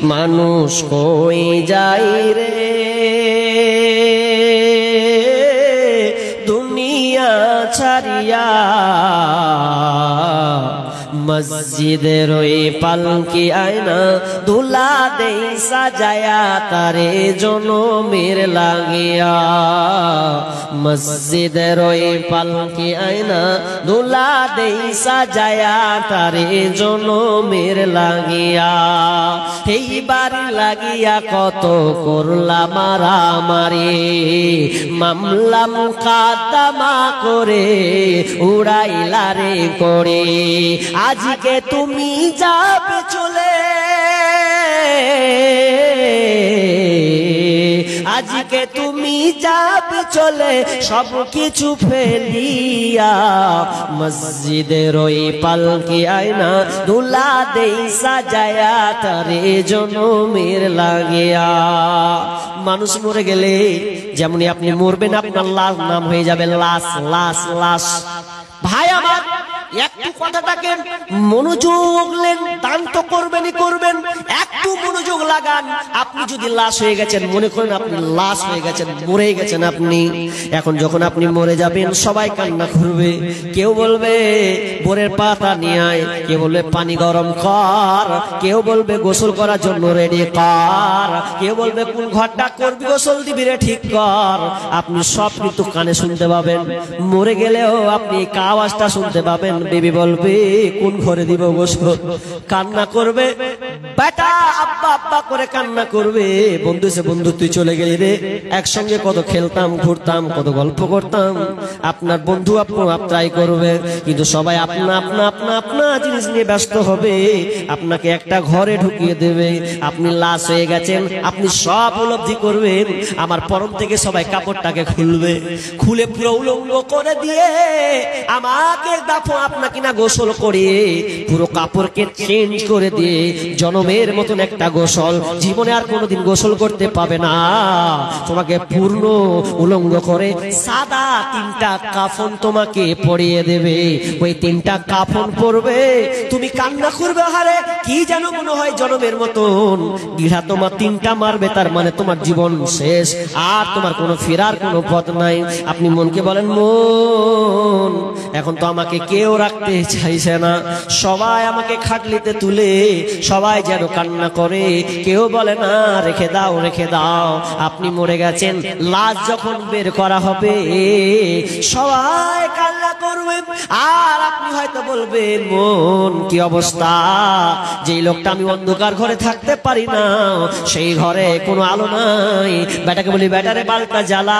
মানুষ কই যাই রে দুনিয়া ছাড়িয়া মসজিদের ওই পালকি আয়না দুলা দেই সাজায়া তারে জনমের লাগিয়া মসজিদের ওই পালকি আয়না দুলা দেই সাজায়া তারে জনমের লাগিয়া এইবার লাগিয়া কত করলা মারামারি মামলা মুকাদ্দমা করে উড়াইলা রে করে আজকে তুমি যাবে চলে আজকে তুমি যাবে চলে সব কিছু ফেলিয়া মসজিদের ওই পালকি আয়না দুলা দেই সাজায়া তারে জনমের লাগিয়া মানুষ মরে গেলে যেমনি আপনি মরবেন আপনার লাশ নাম হয়ে যাবে লাশ লাশ লাশ ভাই আমার একটু কথাটাকে মনোযোগ দেন দান তো করবেনই করবেন একটু মনোযোগ লাগান আপনি যদি লাশ হয়ে গেছেন মনে করেন আপনি লাশ হয়ে গেছেন মরে গেছেন আপনি এখন যখন আপনি মরে যাবেন সবাই কান্না করবে কেউ বলবে বোরের পাতা নিয়ে আয় কেউ বলবে পানি গরম কর কেউ বলবে গোসল করার জন্য রেডি কর কেউ বলবে কোন ঘরটা করবি গোসল দিবি রে ঠিক কর আপনি সব কিন্তু কানে শুনতে পাবেন মরে গেলেও আপনি আওয়াজটা শুনতে পাবেন বিবি বলবে কোন ঘরে দিব গোসল কান্না করবে বেটা আব্বা আব্বা করে কান্না করবে বন্ধু সে বন্ধু তুই চলে গেলি রে একসঙ্গে কত খেলতাম ঘুরতাম কত গল্প করতাম আপনার বন্ধু আপনারাই করবে কিন্তু সবাই আপনা আপনা আপনা আপনা জিনিস নিয়ে ব্যস্ত হবে আপনাকে একটা ঘরে ঢুকিয়ে দেবে আপনি লাশ হয়ে গেছেন আপনি সব উপলব্ধি করবেন আমার পরম থেকে সবাই কাপড়টাকে খুলবে খুলে পুরো উলঙ্গ করে দিয়ে আমাকে দাফন আপনাকে না গোসল করে পুরো কাপড়কে চেঞ্জ করে দিয়ে জনমের মতন একটা গোসল জীবনে আর কোনোদিন গোসল করতে পাবে না তোমাকে পূর্ণ উলঙ্গ করে সাদা তিনটা কাফন তোমাকে পরিয়ে দেবে ওই তিনটা কাফন পরবে তুমি কান্না করবে হারে কি যেন মনে হয় জনমের মতন গিরা তোমার তিনটা মারবে তার মানে তোমার জীবন শেষ আর তোমার কোনো ফেরার কোনো পথ নাই আপনি মনকে বলেন মন এখন তো আমাকে কেউ রাখতে চাইছে না সবাই আমাকে খাটলিতে তুলে সবাই যেন কান্না করে কেউ বলে না রেখে দাও রেখে দাও আপনি মরে গেছেন লাশ যখন বের করা হবে সবাই কান্না করবে আর আপনি হয়তো বলবেন মন কি অবস্থা যেই লোকটা আমি অন্ধকার ঘরে থাকতে পারি না সেই ঘরে কোনো আলো নাই বেটাকে বলি বেটারে বালটা জ্বালা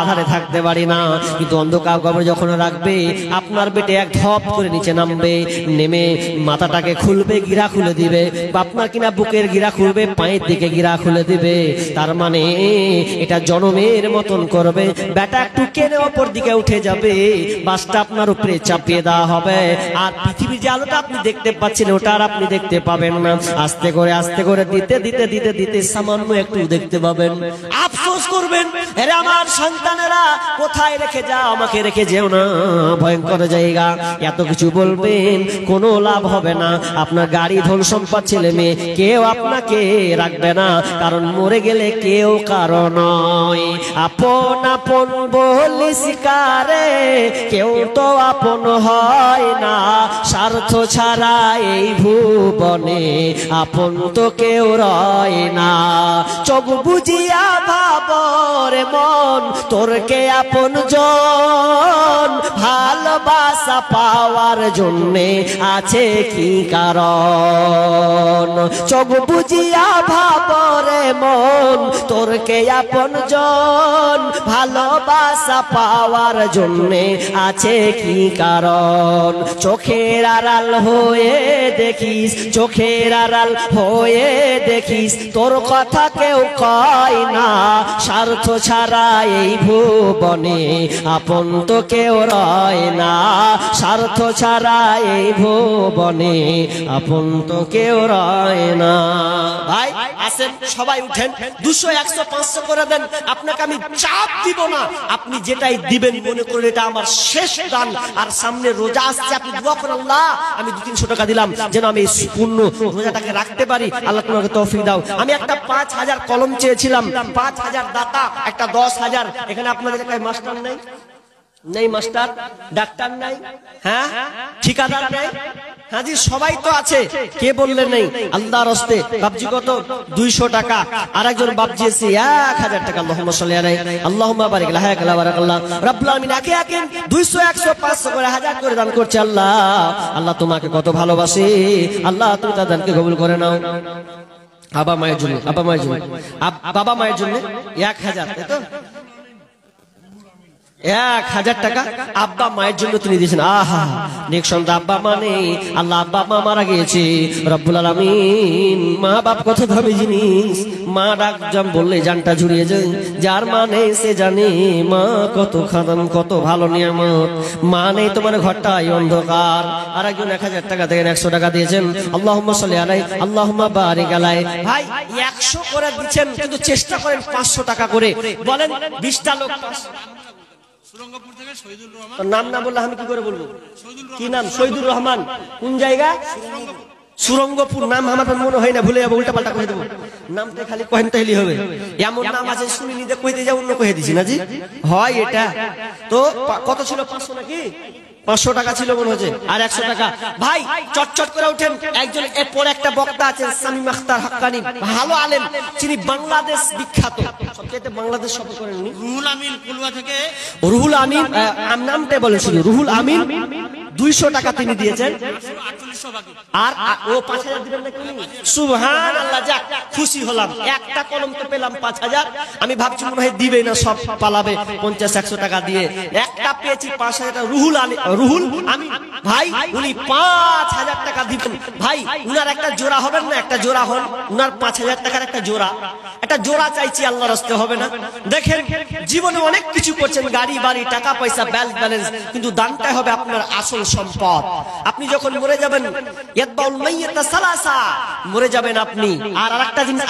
আধারে থাকতে পারি না কিন্তু অন্ধকার ঘরে যখন রাখবে আপনার বেটে এক ধপ করে নিচে নামবে নেমে মাথাটাকে খুলবে গিরা খুলে দিবে আপনার কিনা বুকের গিরা খুলবে পায়ের দিকে গিরা খুলে দিবে তার মানে এটা জনমের মতন করবে বেটা একটু কেনে অপর দিকে উঠে যাবে বাসটা আপনার উপরে চাপিয়ে দেওয়া হবে আর পৃথিবীর যে আলোটা আপনি দেখতে পাচ্ছেন ওটা আর আপনি দেখতে পাবেন না আস্তে করে দিতে দিতে দিতে দিতে সামান্য একটু দেখতে পাবেন আফসোস করবেন আরে আমার সন্তানেরা কোথায় রেখে যাও আমাকে রেখে যেও না ভয়ঙ্কর জায়গা এত কিছু বলবেন কোনো লাভ হবে না আপনার গাড়ি ধন সম্পদ ছেলে মেয়ে কেউ আপনাকে রাখবে না কারণ মরে গেলে কেউ কারো নয় আপন আপন বলিস কারে কেউ তো আপন হয় না স্বার্থ ছাড়া এই ভুবনে আপন তো কেউ রয় না চোখ বুঝিয়া ভাবরে মন তোর কে আপন জন ভালোবাসা পাওয়ার জন্যে আছে কি কারণ চোখ বুঝিয়া ভাবরে মন তোর কে আপন জন ভালোবাসা পাওয়ার জন্যে আছে কি কারণ চোখের আড়াল হয়ে দেখিস চোখের আড়াল হয়ে দেখিস তোর কথা কেউ কয় না স্বার্থ ছাড়া এই ভুবনে আপন তো কেউ রয় না স্বার্থ ছাড়া এই ভুবনে আপন তো কেউ রয় না ভাই আসেন সবাই উঠেন, 200 100 500 করে দেন, আপনাকে আমি চাপ দিব না, আপনি যেটাই দিবেন মনে করেন এটা আমার শেষ দান। আর সামনে রোজা আসছে, আপনি দোয়া করেন আল্লাহ আমি 200-300 টাকা দিলাম যেন আমি পূর্ণ রোজাটাকে রাখতে পারি, আল্লাহ তোমাকে তৌফিক দাও। আমি একটা 5000 কলম চেয়েছিলাম, 5000 দাতা, একটা 10,000। এখানে আপনাদের কাছে মাস্টার নেই? নেই মাস্টার, ডাক্তার নাই, হ্যাঁ ঠিকাদার নেই, হ্যাঁ জি সবাই তো আছে, কে বললে নেই? আল্লাহর হস্তে বাপজি কত 200 টাকা, আর একজন বাপজি এসে 1000 টাকা। আল্লাহুম্মা সাল্লি আলাইহি আল্লাহুম্মা বারিক লাহা কালা বারাকাল্লাহ রাব্বুল আলামিন। একে একে 200 100 500 করে 1000 করে দান করছে। আল্লাহ আল্লাহ তোমাকে কত ভালোবাসে, আল্লাহ তুমি তার দানকে কবুল করে নাও। বাবা মায়ের জন্য, বাবা মায়ের জন্য, বাবা মায়ের জন্য 1000, তাই তো 1000 টাকা আব্বা মায়ের জন্য তিনি দিয়েছেন। আহা নেক সন্তান আব্বা মানে আল্লাহ, আব্বা মা মারা গিয়েছে রব্বুল আলামিন। মা বাপ কত দামি জিনিস, মা ডাক জাম বললে জানটা জুড়িয়ে যায়, যার মানে সে জানে মা কত খাদাম, কত ভালো নিয়ামত। মা নেই তোমার ঘরটাই অন্ধকার। আর একজন 1000 টাকা দেখেন 100 টাকা দিয়েছেন। আল্লাহুম্মা সাল্লি আলাইহি আল্লাহুম্মা বারিক আলাইহি। ভাই 100 করে দিচ্ছেন, কিন্তু চেষ্টা করেন 500 টাকা করে। বলেন 20টা লোক, সুরঙ্গপুর থেকে শহীদুল রহমান। নাম না বললে আমি কি করে বলবো? কি নাম? শহীদুর রহমান। কোন জায়গা? সুরঙ্গপুর। নাম আমার মনে হয় না, ভুলে যাবো, উল্টা পাল্টা করে দেবো। নামটা খালি কহেন তাইলে হবে। এমন নাম আছে শুনি নিজে কইতে যাও, অন্য কহে দিছি না জি হয় এটা। তো কত ছিল? 500 নাকি 500 টাকা ছিল মনে হচ্ছে, আর 100 টাকা। ভাই চটচট করে উঠেন। একজন এরপর একটা বক্তা আছেন শামীম আখতার হাক্কানি, ভালো আলেম, তিনি বাংলাদেশ বিখ্যাত, সবচেয়ে বাংলাদেশ সফর করেননি। রুহুল আমিন কুলুয়া থেকে। রুহুল আমিন নামটা বলেন শুধু, রুহুল আমিন 200 টাকা তিনি দিয়েছেন। আর ও 5000 দিবেন নাকি? সুবহানাল্লাহ, যাক খুশি হলাম। একটা কলম তো পেলাম 5000। আমি ভাবছি মনে হয় দিবে না, সব পালাবে 50-100 টাকা দিয়ে। একটা পেয়েছি 5000 টাকা। রুহুল আমিন ভাই উনি 5000 টাকা দিবেন। ভাই উনার একটা জোড়া হবেন না? একটা জোড়া হন, উনার 5000 টাকার একটা জোড়া চাইছি, আল্লাহর রাস্তে হবে না? দেখেন জীবনে অনেক কিছু করছেন, গাড়ি বাড়ি টাকা পয়সা ব্যালেন্স, কিন্তু দানটা হবে আপনার আসল সম্পদ। আপনি যখন মরে যাবেন, ইয়াতবাউল মাইয়াতা সালাসা, মরে যাবেন আপনি। আর আরেকটা জিনিস,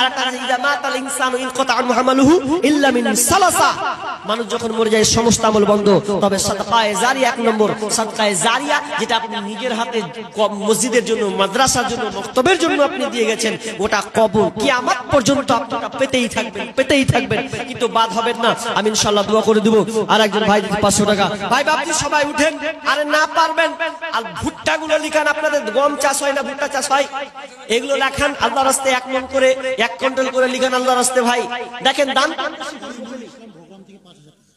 ইযা মাতাল ইনসানু ইনকাতা আনহু আমালুহু ইল্লা মিন সালাসা, মানুষ যখন মরে যায় সমস্ত আমল বন্ধ, তবে সাদকায়ে জারিয়া 1 নম্বর। সাদকায়ে জারিয়া যেটা আপনি নিজের হাতে মসজিদের জন্য, মাদ্রাসার জন্য, মক্তবের জন্য আপনি দিয়ে গেছেন, ওটা কবর কিয়ামত পর্যন্ত আপনারা পেতেই থাকবেন, কিন্তু বাদ হবেন না। আমি ইনশাআল্লাহ দোয়া করে দেব। আর একজন ভাই 500 টাকা। ভাই বাপজি সবাই উঠেন, আরে না পারবেন আর ভুট্টা গুলো লিখান। আপনাদের গম চাষ হয় না, ভুট্টা চাষ হয়, এগুলো লেখান আল্লাহর রাস্তে 1 মণ করে 1 কুইন্টাল করে লিখান আল্লাহর রাস্তে। ভাই দেখেন দান,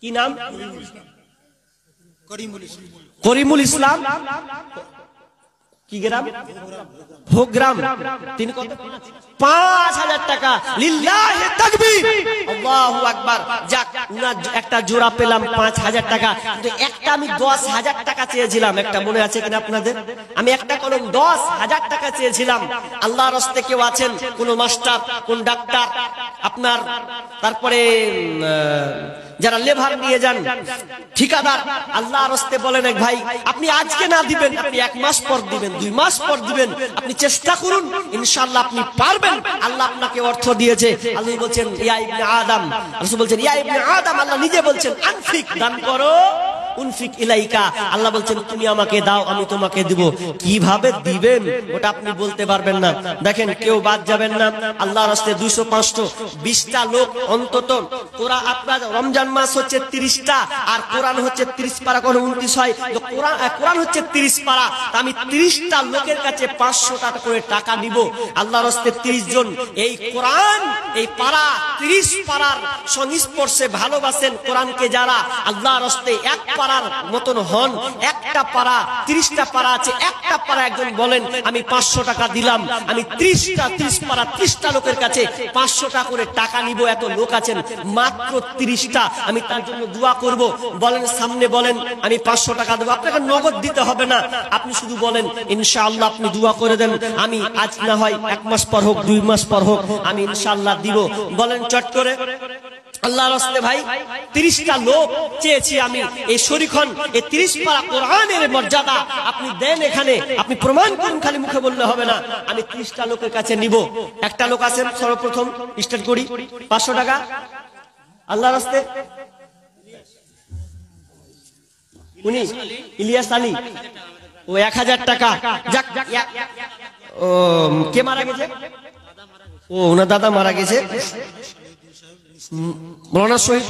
কি নাম? করিমুল ইসলাম। কি গ্রাম? ভোগ্রাম। তিনি কত? 5000 টাকা। লিল্লাহি তাকবীর, আল্লাহু আকবার। যাক উনার একটা জোড়া পেলাম 5000 টাকা, কিন্তু একটা আমি 10000 টাকা চেয়েছিলাম। একটা মনে আছে কিনা আপনাদের? আমি একটা কলম 10000 টাকা চেয়েছিলাম। আল্লাহর রাস্তে কেউ আছেন, কোন মাস্টার, কোন ডাক্তার, আপনার তারপরে যারা লেভার নিয়ে যান, ঠিকাদার, আল্লাহর রাস্তে বলেন এক ভাই আপনি আজকে না দিবেন, আপনি 1 মাস পর দিবেন, 2 মাস পর দিবেন, আপনি চেষ্টা করুন, ইনশাআল্লাহ আপনি পারবেন। আল্লাহ আপনাকে অর্থ দিয়েছে। আল্লাহ বলছেন ইয়া ইবনে আদম, রাসূল বলছেন ইয়া ইবনে আদম, আল্লাহ নিজে বলছেন আনফিক, দান করো, উনফিক ইলাইকা, আল্লাহ বলছেন তুমি আমাকে দাও, আমি তোমাকে দিব। কিভাবে দিবেন ওটা আপনি বলতে পারবেন না। দেখেন কেউ বাদ যাবেন না। আল্লাহর রাস্তে 200-500 20টা লোক অন্তত। কোরআন, আপনার রমজান মাস হচ্ছে 30টা, আর কোরআন হচ্ছে 30 পারা, কোন 29 হয়, তো কোরআন হচ্ছে 30 পারা। আমি 30টা লোকের কাছে 500 টাকা করে টাকা নিব। আল্লাহর রাস্তে 30 জন এই কোরআন, এই পারা 30 পারার সংস্পর্শে ভালোবাসেন কোরআনকে যারা, আল্লাহর রাস্তে এক পারার মতন হন। একটা পারা 30টা পারা আছে, একটা পারা একজন বলেন আমি 500 টাকা দিলাম, আমি 30 পারা 30টা লোকের কাছে 500 টাকা করে টাকা নিব। এত লোক আছেন মাত্র 30টা, আমি তার জন্য দোয়া করব। বলেন সামনে বলেন আমি 500 টাকা দেবো। আপনাকে নগদ দিতে হবে না, আপনি শুধু বলেন ইনশাআল্লাহ, আপনি দোয়া করে দেন আমি আজ না হয় 1 মাস পর হোক, 2 মাস পর হোক, আমি ইনশাআল্লাহ দিব। বলেন চট করে আল্লাহর রাস্তে ভাই 30টা লোক চেয়েছি আমি এই শরীখন এই 30 পারা কোরআনের মর্যাদা আপনি দেন এখানে, আপনি প্রমাণ করুন, খালি মুখে বললে হবে না। আমি 30টা লোকের কাছে নিব। একটা লোক আছেন, সর্বপ্রথম স্টার্ট করি 500 টাকা আল্লাহর রাস্তে। উনি ইলিয়াস আলী, ও 1000 টাকা। যাক, ও কে মারা গেছে? ও ওনার দাদা মারা গেছে, মৌলানা শহীদ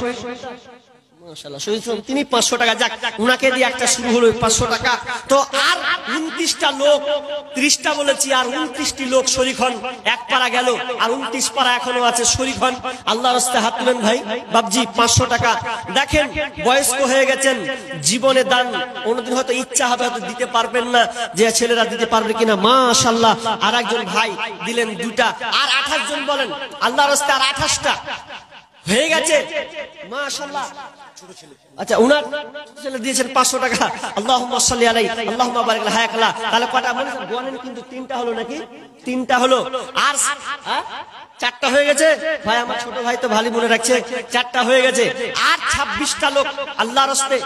মাশাআল্লাহ শহীদ, তিনি 500 টাকা। যাক, উনাকে দিয়ে একটা শুরু হলো 500 টাকা। তো আর 29টা লোক, 30টা বলেছি, আর 29টি লোক শরীক হন। এক পারা গেল, আর 29 পারা এখনো আছে শরীক হন। আল্লাহর রাস্তায় হাত তুলেন ভাই। বাবজি 500 টাকা। দেখেন বয়স্ক হয়ে গেছেন, জীবনে দান কোনদিন হয়তো ইচ্ছা হবে, হয়তো দিতে পারবেন না, যে ছেলেরা দিতে পারবে কিনা। মাশাআল্লাহ, আর একজন ভাই দিলেন 2টা, আর 28 জন বলেন আল্লাহর রাস্তায়, আর 28টা হয়ে গেছে মাশাআল্লাহ। আচ্ছা, উনার ছেলে দিয়েছেন 500 টাকা। আল্লাহুম্মা সাল্লি আলাইহি আল্লাহুম্মা বারিক আলাইহি হায়াকাল্লাহ। তাহলে কয়টা বলেন? বলেন কিন্তু 3টা হলো নাকি? 3টা হলো, আর 4টা হয়ে গেছে ভাই। আমার ছোট ভাই তো ভালো মনে রাখছে, 4টা হয়ে গেছে। আর 26টা লোক আল্লাহর রাস্তায়।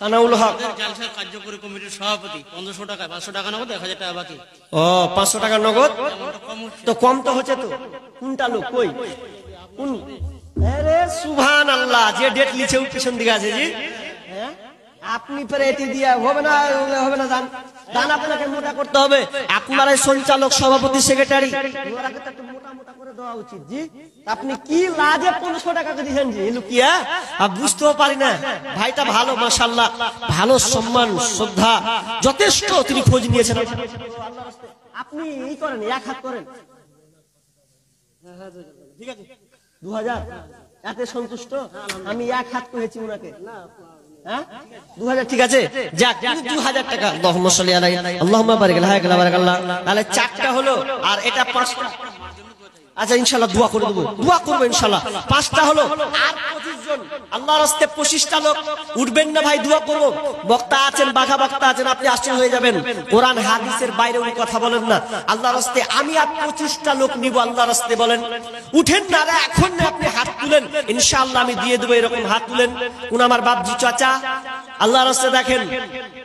সানাউল হক জালসার কার্যকরী কমিটির সভাপতি 1500 টাকা, 500 টাকা নগদ, 1000 টাকা বাকি। ও 500 টাকা নগদ তো কম তো হচ্ছে। তো কোনটা লোক কই? কোন? আরে সুবহানাল্লাহ, যে ডেট লিখে পিছন দিকে আছে জি। হ্যাঁ, আপনি পরে এটি দিয়া হবে না, হবে না। দান আপনাকে মোটা করতে হবে। আপনারাই সঞ্চালক, সভাপতি, সেক্রেটারি, ওনাকে তো একটু মোটা মোটা করে দেওয়া উচিত জি। আপনি কি লাজে 500 টাকা দিয়েছেন জি? লুকিয়া বুঝতেও পারি না। ভাইটা ভালো মাশাআল্লাহ, ভালো সম্মান শ্রদ্ধা যথেষ্ট তিনি খোঁজ নিয়েছেন। আপনি এই করেন, এক হাত করেন, ঠিক আছে 2000 এতে সন্তুষ্ট? আমি এক হাত করেছি উনাকে। হ্যাঁ 2000 ঠিক আছে। যাক, 2000 টাকা। আল্লাহুম্মা সাল্লি আলাইহি আল্লাহুম্মা বারিক আলাইহি হায়াকাল্লাহ বারাকাল্লাহ। তাহলে 4টা হলো, আর এটা 5টা। আচ্ছা ইনশাআল্লাহ দোয়া করে দেবো, দোয়া করবো ইনশাআল্লাহ। 5টা হলো, আর 25 জন আল্লাহর রাস্তায় 25টা লোক উঠবেন না ভাই, দোয়া করবো। বক্তা আছেন, বাঘা বক্তা আছেন, আপনি আশ্চর্য হয়ে যাবেন। কোরআন হাদিসের বাইরে উনি কথা বলেন না। আল্লাহর রাস্তায় আমি আর 25টা লোক নিব আল্লাহর রাস্তায়। বলেন উঠেন না, এখন না, আপনি হাত তুলেন, ইনশাআল্লাহ আমি দিয়ে দেবো। এরকম হাত তুলেন। কোন আমার বাপজি চাচা আল্লাহর রাস্তায় দেখেন,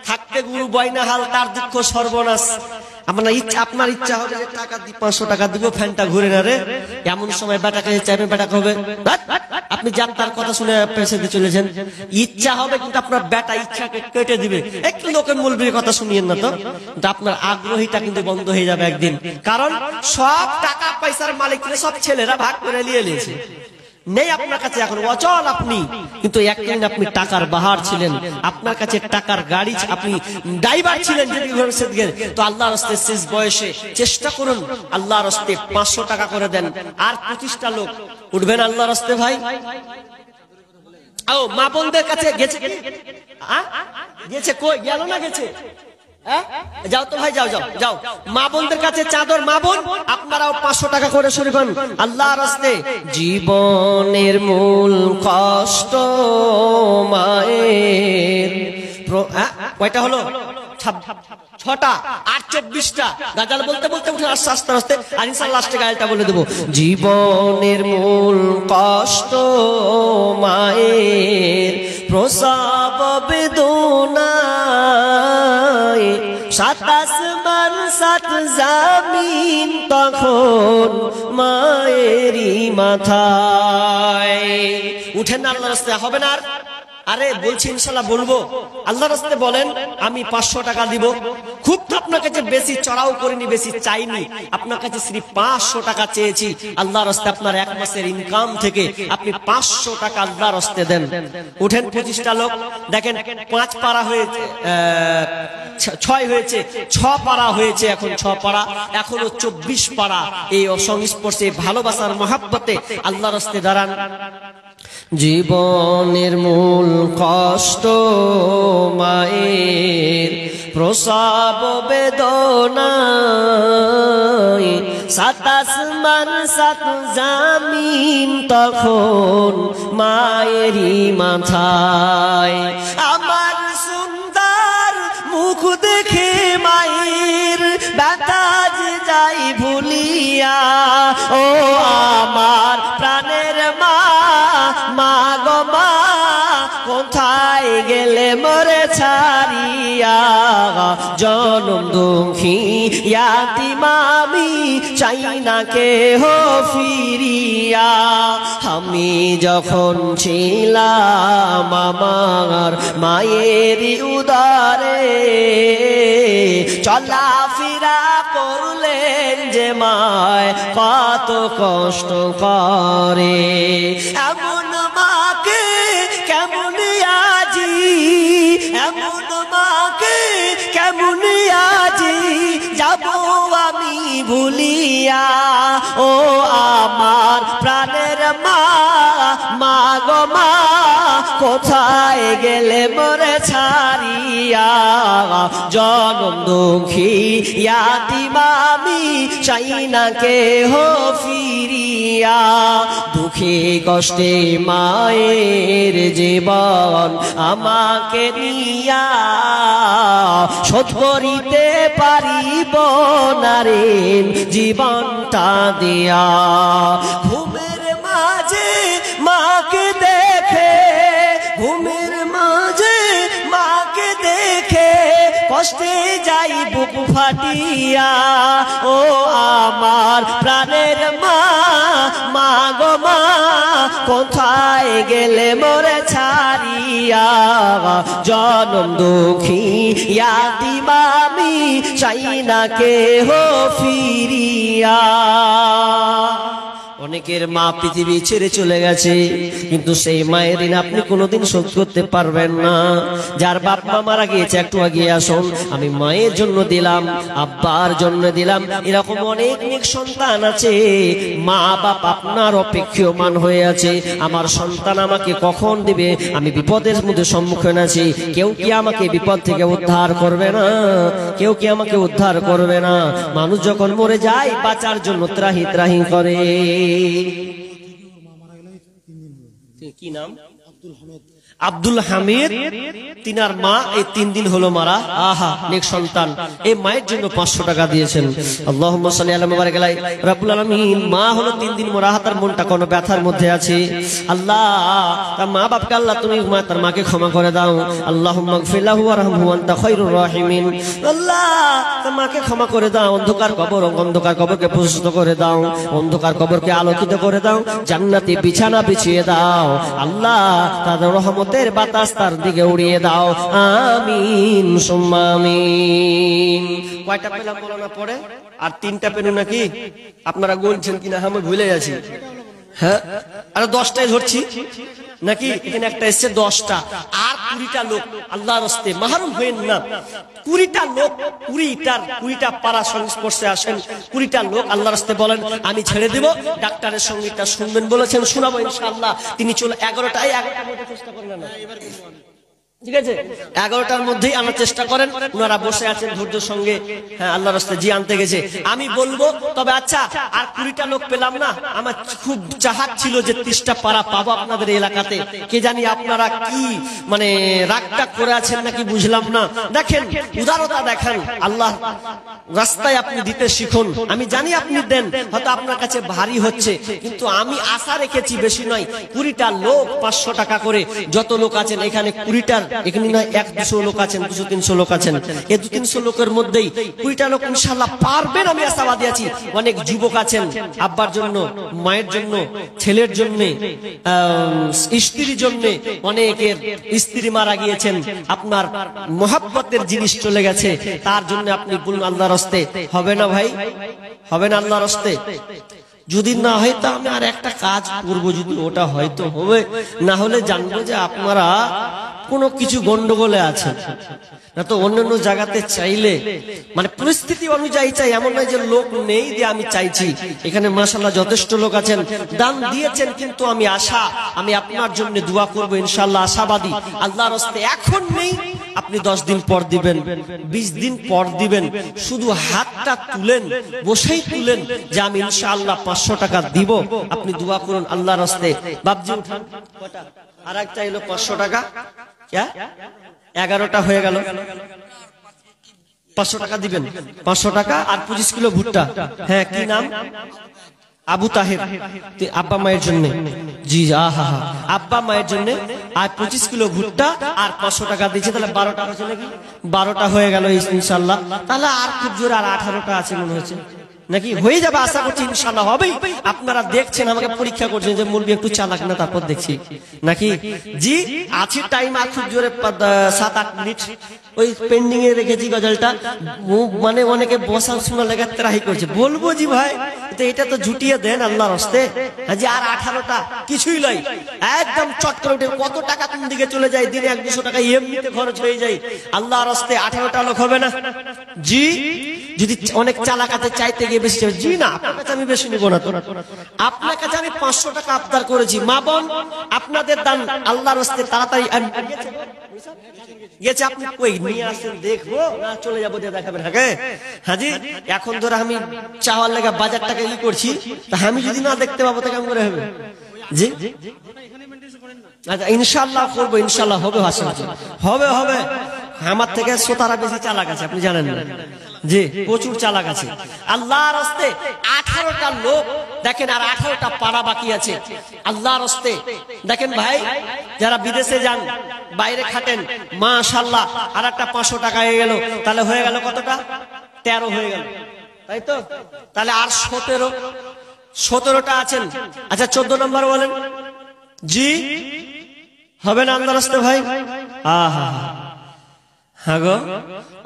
থাকতে গুরু বয়না হাল, তার দুঃখ সর্বনাশ। আপনার ইচ্ছা হবে যে টাকা দি 500 টাকা দিব, ফ্যানটা ঘুরে না রে, এমন সময় বেটাকে চাইবেন, বেটাকে হবে আপনি যান তার কথা শুনে পেছনে চলেছেন। ইচ্ছা হবে, কিন্তু আপনার বেটা ইচ্ছাকে কেটে দিবে। একটু লোকের মুলবির কথা শুনিয়েন না তো, কিন্তু আপনার আগ্রহীটা কিন্তু বন্ধ হয়ে যাবে একদিন। কারণ সব টাকা পয়সার মালিক সব ছেলেরা ভাগ করে নিয়ে নিয়েছে। নেই আপনার কাছে এখন, অচল আপনি। কিন্তু একদিন আপনি টাকার বাহার ছিলেন, আপনার কাছে টাকার গাড়ি, আপনি ড্রাইভার ছিলেন। তো আল্লাহর রাস্তায় শেষ বয়সে চেষ্টা করুন, আল্লাহর রাস্তায় 500 টাকা করে দেন। আর 25টা লোক উঠবেন আল্লাহর রাস্তায় ভাই। ও মা বোনদের কাছে গেছে, গেছে কই গেল না? গেছে? যাও তো ভাই, যাও যাও যাও। মা বোনদের কাছে চাদর, মা বোন আপনারাও 500 টাকা করে শরীক হন আল্লাহর রাস্তায়। জীবনের মূল কষ্ট মায়ের। কয়টা হলো? 6টা, আর 24টা। গাজাল বলতে বলতে উঠে আস্তে আস্তে আস্তে, আর ইনশাআল্লাহ লাস্টে গালটা বলে দেবো। জীবনের মূল কষ্ট মায়ের, প্রসব বেদনায়, 7 আসমান 7 জামিন তখন মায়েরই মাথায়। উঠেন না আল্লাহর রাস্তায়, হবে না আর? আরে বলছি ইনশাআল্লাহ বলবো। আল্লাহর রাস্তায় বলেন আমি 500 টাকা দিব। খুব তো আপনার কাছে বেশি চড়াও করিনি, বেশি চাইনি, আপনার কাছে সির্ফ 500 টাকা চেয়েছি। আল্লাহর রাস্তায় আপনার 1 মাসের ইনকাম থেকে আপনি 500 টাকা আল্লাহর রাস্তায় দেন। উঠেন 25টা লোক। দেখেন 5 পারা হয়েছে, 6 হয়েছে, 6 পারা হয়েছে, এখন 6 পারা, এখনো 24 পারা। এই সংস্পর্শে ভালোবাসার মহাব্বতে আল্লাহর রাস্তায় দাঁড়ান। জীবনের মূল কষ্ট মায়ের, প্রসব বেদনায়, 7 আসমান 7 জামিন তখন মায়েরই মাথায়। আমার সুন্দর মুখ দেখে মায়ের ব্যথা যে যাই ভুলিয়া, ও আমার প্রাণের মা গো মা কোথায় গেলে মোরে ছাড়িয়া জনম দুঃখী ইয়াতিম আমি চাই না কেহ ফিরিয়া আমি যখন ছিলাম আমার মায়েরই উদরে চলাফেরা করলেন যে মায় কত কষ্ট করে এমন মাকে কেমন আজি এমন মাকে কেমন আজি যাব আমি ভুলিয়া ও আমার প্রাণের মা মা গো মা কোথায় গেলে মোরে ছাড়িয়া জনম দুঃখী ইয়াতিম আমি চাই না কেহ ফিরিয়া দুঃখে কষ্টে মায়ের জীবন আমাকে নিয়া শোধ করিতে পারিব না রে জীবনটা দিয়া ঘুমের মাঝে মাকে দেখে ঘুমের মাঝে মাকে দেখে কষ্টে যাই বুক ফাটিয়া ও আমার প্রাণের মা মা গো মা কোথায় গেলে মোরে ছাড়িয়া জনম দুঃখী ইয়াতিম আমি চাই না কেহ ফিরিয়া অনেকের মা পৃথিবী ছেড়ে চলে গেছে কিন্তু সেই মায়ের ঋণ আপনি কোনোদিন শোধ করতে পারবেন না যার বাপ মা মারা গিয়েছে একটু এগিয়ে আসুন আমি মায়ের জন্য দিলাম আব্বার জন্য দিলাম এরকম অনেক অনেক সন্তান আছে মা বাপ আপনার অপেক্ষমান হয়ে আছে আমার সন্তান আমাকে কখন দিবে আমি বিপদের মধ্যে সম্মুখীন আছি কেউ কি আমাকে বিপদ থেকে উদ্ধার করবে না কেউ কি আমাকে উদ্ধার করবে না মানুষ যখন মরে যায় বাঁচার জন্য ত্রাহি ত্রাহি করে কি নাম আব্দুল হামিদ তিনার মা এই 3 দিন হলো মারা আহা নেক সন্তান এই মায়ের জন্য 500 টাকা দিয়েছেন আল্লাহুম্মা সাল্লি আলা মুবারাক আলাই রব্বুল আলামিন মা হলো 3 দিন মরা তার মনটা কোনো ব্যথার মধ্যে আছে আল্লাহ তার মা বাপকে আল্লাহ তুমি তার মাকে ক্ষমা করে দাও আল্লাহুম্মা গফির লাহু ওয়ারহামহু আনতা খায়রুর রাহিমিন আল্লাহ তার মাকে ক্ষমা করে দাও অন্ধকার কবরকে প্রশস্ত করে দাও অন্ধকার কবরকে আলোকিত করে দাও জান্নাতি বিছানা বিছিয়ে দাও আল্লাহ তার রহমতের বাতাস তার দিকে উড়িয়ে দাও আমিন সুম্মা আমিন কয়টা পেলাম বলো না পড়ে আর 3টা পেল নাকি আপনারা গুনছেন কিনা আমি ভুলে গেছি হ্যাঁ আর 10টাই ধরছি নাকি এখানে একটা এসছে 10টা আর 20টা লোক আল্লাহর রাস্তে মাহরুম হয়েন না 20টা লোক 20টা পাড়া সংস্পর্শে আসেন 20টা লোক আল্লাহর রাস্তে বলেন আমি ছেড়ে দেব ডাক্তারের সঙ্গীতটা শুনবেন বলেছেন শোনাবো ইনশাআল্লাহ তিনি চলে 11টায় মধ্যে চেষ্টা করেন না ঠিক আছে 11টার মধ্যেই আনার চেষ্টা করেন ওনারা বসে আছেন ধৈর্যের সঙ্গে হ্যাঁ আল্লাহর রাস্তায় জি আনতে গেছে আমি বলবো তবে আচ্ছা আর 20টা লোক পেলাম না আমার খুব চাহাত ছিল যে 30টা পাড়া পাবো আপনাদের এলাকাতে কে জানি আপনারা কি মানে রাগটা করে আছেন নাকি বুঝলাম না দেখেন উদারতা দেখেন আল্লাহ রাস্তায় আপনি দিতে শিখুন আমি জানি আপনি দেন হয়তো আপনার কাছে ভারী হচ্ছে কিন্তু আমি আশা রেখেছি বেশি নয় 20টা লোক 500 টাকা করে যত লোক আছেন এখানে 20টার এখানে না 100-200 লোক আছেন 200-300 লোক আছেন এই 200-300 লোকের মধ্যেই 20টা লোক ইনশাআল্লাহ পারবেন আমি আশাবাদী আছি অনেক যুবক আছেন আব্বার জন্য মায়ের জন্য ছেলের জন্য স্ত্রীর জন্য অনেকের স্ত্রী মারা গিয়েছেন আপনার মহব্বতের জিনিস চলে গেছে তার জন্য আপনি বলুন আল্লাহর রাস্তে হবে না ভাই হবে না আল্লাহর রাস্তে যদি না হয় তা আমি আর একটা কাজ করব যদি ওটা হয়তো হবে না হলে জানবো যে আপনারা কোনো কিছু গন্ডগোলে আছেন না তো অন্যান্য জায়গাতে চাইলে মানে পরিস্থিতি অনুযায়ী চাই এমন নয় যে লোক নেই যে আমি চাইছি এখানে মাশাআল্লাহ যথেষ্ট লোক আছেন দান দিয়েছেন কিন্তু আমি আপনার জন্য দোয়া করব ইনশাআল্লাহ আশাবাদী আল্লাহর রাস্তে এখন নেই আপনি 10 দিন পর দিবেন 20 দিন পর দিবেন শুধু হাতটা তুলেন বসেই তুলেন যে আমি ইনশাআল্লাহ 500 টাকা দিব আপনি দোয়া করুন আল্লাহর রাস্তে বাপজি উঠান কয়টা আর একটা হলো 500 টাকা क्या 11টা হয়ে গেল 500 টাকা দিবেন 500 টাকা আর 25 কিলো ভুট্টা হ্যাঁ কি নাম আবু তাহের আব্বা মায়ের জন্য, জি আহা আব্বা মায়ের জন্য আর 25 কিলো ভুট্টা আর 500 টাকা দিয়েছে, তাহলে 12টা হয়েছে নাকি? 12টা হয়ে গেল ইনশাআল্লাহ। তাহলে আর খুব জোরে আর 18টা আছে মনে হচ্ছে নাকি? হয়ে যাবে আশা করছি, ইনশাআল্লাহ হবেই। আপনারা দেখছেন, আমাকে পরীক্ষা করছেন যে মুলবি একটু চালাক না, তারপর দেখছি নাকি। জি আছে টাইম, আর খুব জোরে 7-8 মিনিট ওই পেন্ডিং এ রেখেছি গজলটা। মানে অনেকে বসা শোনা লেগে ত্রাহি করছে, বলবো জি ভাই তো এটা তো ঝুটিয়ে দেন আল্লাহর হস্তে। জি আর 18টা কিছুই নয়, একদম চট করে উঠে কত টাকা কোন দিকে চলে যায়, দিনে 100-200 টাকা এমনিতে খরচ হয়ে যায় আল্লাহর হস্তে। 18টা লোক হবে না জি? যদি অনেক চালাক আছে চাইতে গিয়ে বেশি জি না, আপনার কাছে আমি বেশি নিব না, আপনার কাছে আমি 500 টাকা আবদার করেছি। মা বোন আপনাদের দান আল্লাহর হস্তে তাড়াতাড়ি গেছে, আপনি কই নিয়ে আসেন দেখবো না চলে যাবো দিয়ে দেখাবেন। হ্যাঁ জি, এখন ধরে আমি চাওয়ার লেগে বাজারটাকে ই করছি, তা আমি যদি না দেখতে পাবো তা কেমন করে হবে জি? আচ্ছা ইনশাআল্লাহ করবো, ইনশাআল্লাহ হবে, হবে হবে। আমার থেকে শ্রোতারা বেশি চালাক আছে, আপনি জানেন না জি, প্রচুর চালাক আছে আল্লাহর হস্তে। 18টা লোক দেখেন, আর 18টা পাড়া বাকি আছে আল্লাহর হস্তে। দেখেন ভাই, যারা বিদেশে যান, বাইরে খাটেন, মাশাআল্লাহ, আর একটা 500 টাকা হয়ে গেল, তাহলে হয়ে গেল কতটা? 13 হয়ে গেল, তাই তো? তাহলে আর 17টা আছেন। আচ্ছা 14 নম্বর বলেন জি, হবে না আল্লাহর হস্তে ভাই? আহা হ্যাঁ গো,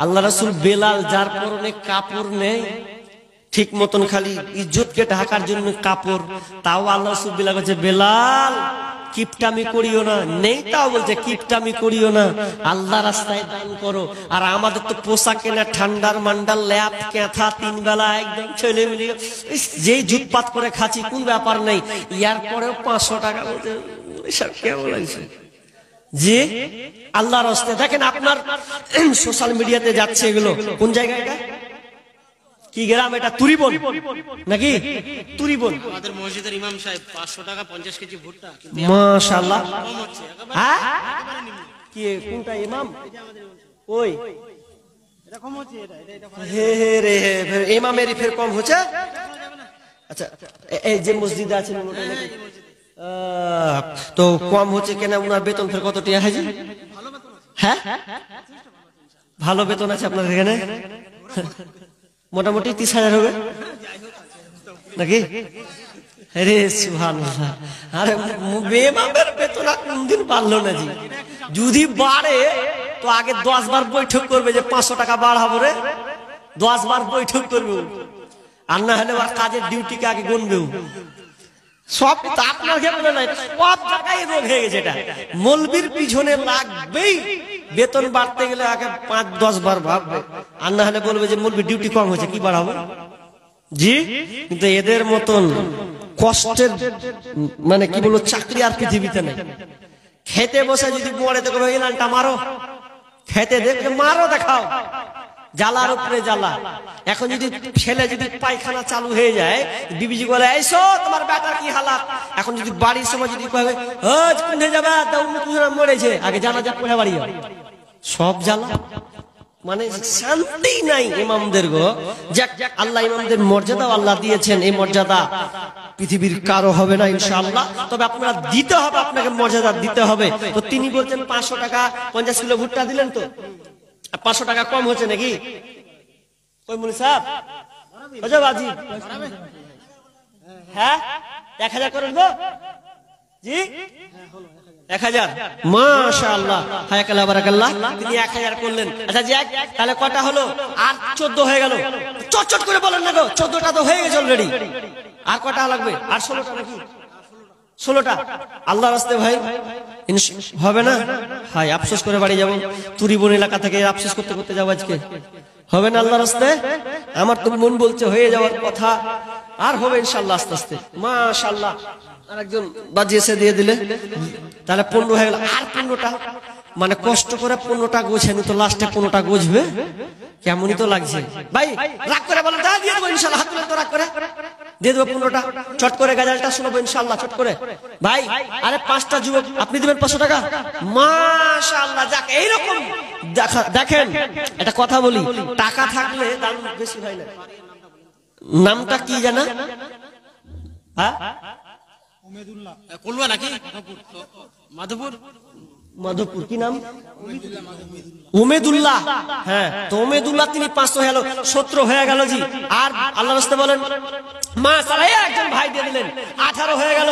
আল্লাহ রাসূল বেলাল, যার পরনে কাপড় নেই ঠিক মতন, খালি ইজ্জতকে ঢাকার জন্য কাপড়, তাও আল্লাহ রাসূল বেলাল বলছে, বেলাল কিপটামি করিও না, নেই তাও বলছে কিপটামি করিও না, আল্লাহ রাস্তায় দান করো। আর আমাদের তো পোশাক কেনা ঠান্ডার মান্ডার ল্যাপ ক্যাথা 3 বেলা একদম ছেলে মিলিয়ে যেই জুটপাত করে খাচ্ছি, কোন ব্যাপার নেই, ইয়ার পরেও 500 টাকা বলছে, সব কেমন লাগছে জি? আল্লাহর হস্তে দেখেন, আপনার সোশ্যাল মিডিয়াতে যাচ্ছে এগুলো, কোন জায়গায় এটা, কি গ্রাম এটা? তুরিবন নাকি? তুরিবন। আমাদের মসজিদের ইমাম সাহেব 500 টাকা 50 কেজি ভুট্টা, মাশাআল্লাহ। কম হচ্ছে হ্যাঁ কি কোনটা ইমাম? ওই এরকম হচ্ছে, এটা হে রে ইমামেরই ফের কম হচ্ছে। আচ্ছা এই যে মসজিদে আছেন তো কম হচ্ছে কেন? উনার বেতন ফের কত টাকা আছে? হ্যাঁ ভালো বেতন আছে আপনার এখানে, মোটামুটি 30,000 হবে নাকি? আরে সুবহানাল্লাহ, আরে বেমামের বেতন কোনদিন বাড়লো না জি। যদি বাড়ে তো আগে 10 বার বৈঠক করবে যে 500 টাকা বাড়াবো রে, 10 বার বৈঠক করবে, আর না হলে আর কাজের ডিউটিকে আগে গুনবেও। সব আপনার ক্ষেত্রে নয়, সব জায়গায় রোগ হয়ে গেছে এটা। মৌলবীর পিছনে লাগবেই, বেতন বাড়তে গেলে আগে 5-10 বার ভাববে, আর না হলে বলবে যে মৌলবীর ডিউটি কম হয়েছে, কি বাড়াবো জি। কিন্তু এদের মতন কষ্টের মানে কি বলবো চাকরি আর পৃথিবীতে নেই। খেতে বসে যদি মরে তো এলানটা মারো, খেতে দেখে মারো, দেখাও, জ্বালার উপরে জ্বালা। এখন যদি ছেলে যদি পায়খানা চালু হয়ে যায়, বিবিজি বলে এইসো তোমার বেটার কি হালাত। এখন যদি বাড়ির সময় যদি কয়ে কোনে যাবে মরেছে, আগে জানাজা পড়ে বাড়ি যাবে, সব জ্বালা, মানে শান্তি নাই ইমামদের গো। যাক আল্লাহ ইমামদের মর্যাদা আল্লাহ দিয়েছেন, এই মর্যাদা পৃথিবীর কারো হবে না ইনশাআল্লাহ। তবে আপনারা দিতে হবে, আপনাকে মর্যাদা দিতে হবে। তো তিনি বলছেন 500 টাকা 50 কিলো ভুট্টা দিলেন, তো 500 টাকা কম হচ্ছে নাকি? কই মুনি সাহেব বাজি, হ্যাঁ 1000 করেন গো জি, 1000 মাশাআল্লাহ, হায়াকাল্লাহ বারাকাল্লাহ। তিনি 1000 করলেন। আচ্ছা যাক, তাহলে কটা হলো? আর 14 হয়ে গেল। চটচট করে বলেন না গো, 14টা তো হয়ে গেছে অলরেডি। আর কটা লাগবে? আর 16টা নাকি? 16টা আল্লাহর রাস্তে ভাই হবে না? হাই আফসোস করে বাড়ি যাবো, তুরিবন এলাকা থেকে আফসোস করতে করতে যাবো আজকে, হবে না আল্লাহর রাস্তে? আমার তো মন বলছে হয়ে যাওয়ার কথা, আর হবে ইনশাআল্লাহ আস্তে আস্তে মাশাআল্লাহ। আর একজন বাজিয়ে এসে দিয়ে দিলে, তাহলে 15 হয়ে গেল। আর 15টা মানে কষ্ট করে 15টা গোছেনি, তো লাস্টে 15টা গোছবে, কেমনই তো লাগছে ভাই। রাগ করে বলেন দিয়ে দেবো ইনশাআল্লাহ, হাত তুলে তো রাগ করে দিয়ে দেবো 15টা, চট করে গাজালটা শোনাবো ইনশাআল্লাহ, চট করে ভাই। আরে 5টা যুবক আপনি দিবেন 500 টাকা, মাশাআল্লাহ। যাক এইরকম দেখেন, একটা কথা বলি, টাকা থাকলে দাম বেশি হয় না। নামটা কি জানা? হ্যাঁ কলুয়া নাকি মাধবপুর মাধবপুর কি নাম? উমেদুল্লাহ। হ্যাঁ, তো উমেদুল্লাহ তিনি 500 হয়ে গেল, 17 হয়ে গেল জি। আর আল্লাহ রাস্তায় বলেন মাশাআল্লাহ, একজন ভাই দিয়ে দিলেন, 18 হয়ে গেল।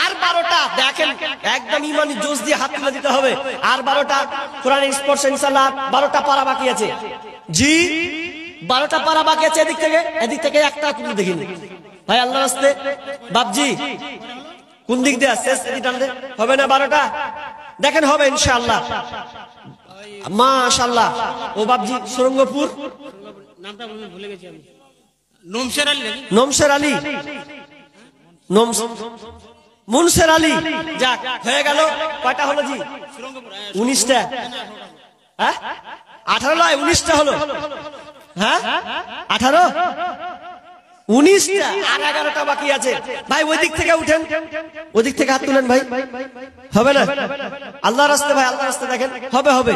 আর 12টা দেখেন, একদম ইমানি জোশ দিয়ে হাত তুলে দিতে হবে। আর 12টা কোরআনের স্পর্শ ইনশাআল্লাহ। 12টা পারা বাকি আছে জি, 12টা পারা বাকি আছে। এদিক থেকে একটা তুলে দেখিন ভাই আল্লাহ রাস্তায়। বাপজি কোন দিক দিয়ে আসছে? হবে না 12টা? দেখেন হবে ইনশাআল্লাহ, মাশাআল্লাহ। ও বাপজি সুরঙ্গপুর নামটা ভুলে গেছি আমি। নমশের আলী নাকি? নমশের আলী, মুনসের আলী। যাক, হয়ে গেল। কয়টা হলো জি? 19টা। হ্যাঁ 18 নয়, 19টা হলো। হ্যাঁ 18, 19টা। আর 11টা বাকি আছে ভাই। ওই দিক থেকে উঠেন, ওই দিক থেকে হাত তুলেন ভাই। হবে না? আল্লাহর রাস্তায় ভাই, আল্লাহর রাস্তায় দেখেন হবে হবে।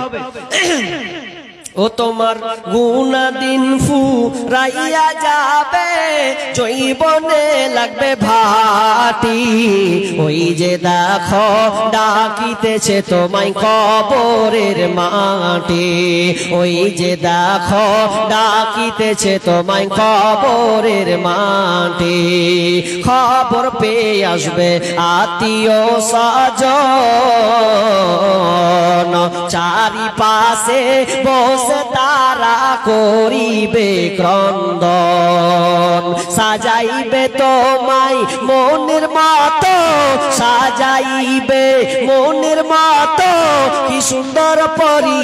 ও তোমার গুনা দিন ফুরাইয়া যাবে, জৈবনে লাগবে ভাটি। ওই যে দেখো ডাকিতেছে তোমায় কবরের মাটি। ওই যে দেখো ডাকিতেছে তোমায় কবরের মাটি। খবর পেয়ে আসবে আত্মীয় স্বজন, চারিপাশে বসে তারা করিবে ক্রন্দন। সাজাইবে তোমায় মনের মতো, সাজাইবে মনের মতো, কি সুন্দর পরি